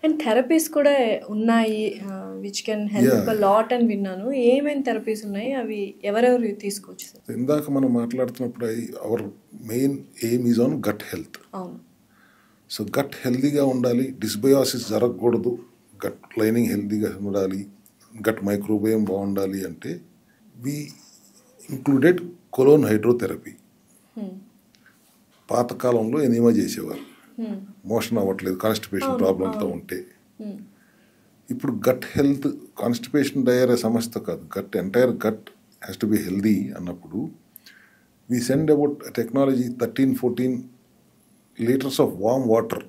And therapies కూడా ఉన్నాయి which can help lot అని విన్నాను. ఏమేమి థెరపీస్ ఉన్నాయి, అవి ఎవరెవరు తీసుకోవచ్చు సార్? ఇందాక మనం మాట్లాడుతున్నప్పుడు our main aim is on gut health. అవును. సో గట్ హెల్తీగా ఉండాలి, డిస్బయాసిస్ జరగకూడదు, గట్ లైనింగ్ హెల్తీగా ఉండాలి, గట్ మైక్రోబయోమ్ బాగుండాలి అంటే వి ఇంక్లూడెడ్ కొలోన్ హైడ్రోథెరపీ. పాతకాలంలో ఎనిమా చేసేవారు, మోషన్ అవ్వట్లేదు, కాన్స్టిపేషన్ ప్రాబ్లంతో ఉంటే. ఇప్పుడు గట్ హెల్త్, కాన్స్టిపేషన్ డయేరియా సమస్య కాదు, gut entire gut has to be healthy అన్నప్పుడు we send about technology 13-14 liters of warm water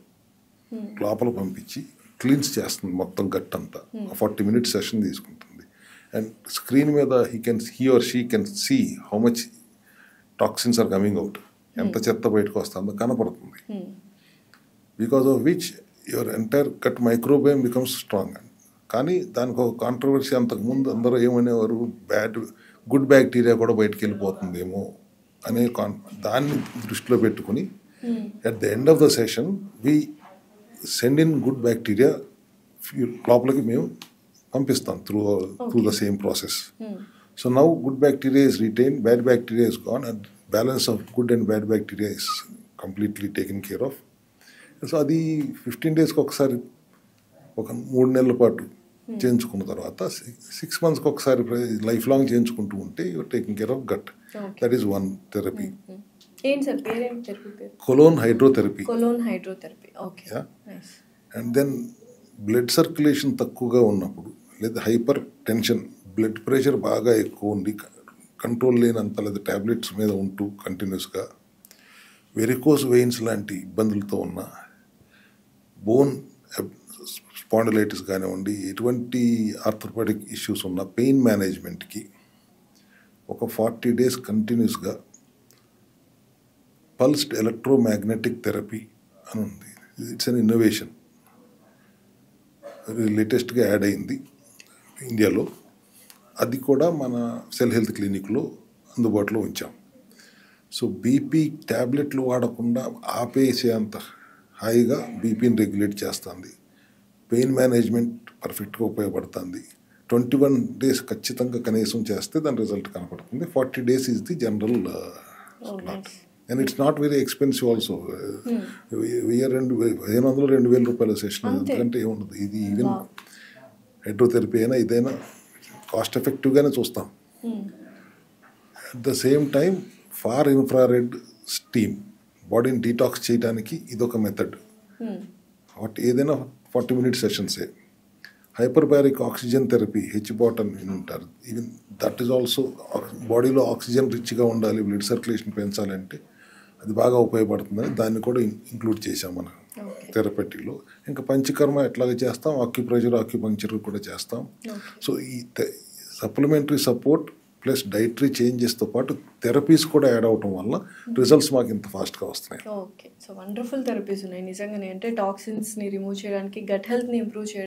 లోపల పంపించి క్లీన్స్ చేస్తుంది మొత్తం గట్ అంతా. 40 minutes సెషన్ తీసుకుంటుంది. అండ్ స్క్రీన్ మీద he or she can see how much toxins are coming out, ఎంత చెత్త బయటకు వస్తుందో కనపడుతుంది. Because of which your entire gut microbiome becomes strong. కానీ దానికి ఒక కాంట్రవర్సీ, అంతకుముందు అందరూ ఏమనేవారు, గుడ్ బ్యాక్టీరియా కూడా బయటకు వెళ్ళిపోతుందేమో అనే దాన్ని దృష్టిలో పెట్టుకుని at the end of the session we send in good bacteria లోపలికి మేము పంపిస్తాం through the same process. So now good bacteria is retained, bad bacteria is gone, and balance of good and bad bacteria is completely taken care of. So అది 15 daysకి ఒకసారి, ఒక 3 నెలల పాటు చేయించుకున్న తర్వాత 6 monthsకి ఒకసారి లైఫ్ లాంగ్ చేయించుకుంటూ ఉంటే you're taking care of gut. That is one therapy. ఏంటి సార్ పేరేంటి థెరపీ పేరు? Colon hydrotherapy. Colon hydrotherapy. Okay. And then blood circulation తక్కువగా ఉన్నప్పుడు, లేదా హైపర్ టెన్షన్, బ్లడ్ ప్రెషర్ బాగా ఎక్కువ ఉండి కంట్రోల్ లేనంత, లేదా ట్యాబ్లెట్స్ మీద ఉంటూ కంటిన్యూస్గా వెరికోస్ వెయిన్స్ లాంటి ఇబ్బందులతో ఉన్న, బోన్ స్పాండిలైటిస్ కానివ్వండి, ఎటువంటి ఆర్థోపెడిక్ ఇష్యూస్ ఉన్న పెయిన్ మేనేజ్మెంట్కి ఒక 40 days కంటిన్యూస్గా పల్స్డ్ ఎలక్ట్రోమాగ్నెటిక్ థెరపీ అని ఉంది. ఇట్స్ అన్ ఇన్నోవేషన్, లేటెస్ట్గా యాడ్ అయింది ఇండియాలో. అది కూడా మన సెల్ హెల్త్ క్లినిక్లో అందుబాటులో ఉంచాం. సో బీపీ ట్యాబ్లెట్లు వాడకుండా ఆపేసేంత హాయిగా బీపీని రెగ్యులేట్ చేస్తుంది, పెయిన్ మేనేజ్మెంట్ పర్ఫెక్ట్గా ఉపయోగపడుతుంది. 21 days ఖచ్చితంగా కనీసం చేస్తే దాని రిజల్ట్ కనపడుతుంది. 40 days is the general plan. And it's not very expensive also. 1500-2000 రూపాయల సెషన్, ఎందుకంటే ఏముండదు. ఇది ఈవెన్ హైడ్రోథెరపీ అయినా ఇదైనా కాస్ట్ ఎఫెక్టివ్గానే చూస్తాం. At the same time far infrared steam, బాడీని డీటాక్స్ చేయడానికి ఇదొక మెథడ్. ఏదైనా 40 minute సెషన్సే. హైపర్బారిక్ ఆక్సిజన్ థెరపీ, హెచ్బాట్ అని ఉంటారు. ఈవెన్ దట్ ఈజ్ ఆల్సో, బాడీలో ఆక్సిజన్ రిచ్గా ఉండాలి, బ్లడ్ సర్క్యులేషన్ పెంచాలంటే అది బాగా ఉపయోగపడుతుందని దాన్ని కూడా ఇంక్లూడ్ చేసాం మన థెరపీలో. ఇంకా పంచకర్మ ఎట్లాగే చేస్తాం, ఆక్యుప్రెషర్, ఆక్యుపంక్చర్ కూడా చేస్తాం. సో ఈ సప్లిమెంటరీ సపోర్ట్ ప్లస్ డైటరీ చేంజెస్తో పాటు థెరపీస్ కూడా యాడ్ అవటం వల్ల రిజల్ట్స్ మాకు ఇంత ఫాస్ట్గా వస్తున్నాయి. ఓకే. సో వండర్ఫుల్ థెరపీస్ ఉన్నాయి నిజంగానే. అంటే టాక్సిన్స్ని రిమూవ్ చేయడానికి, గట్ హెల్త్ని ఇంప్రూవ్ చేయడానికి.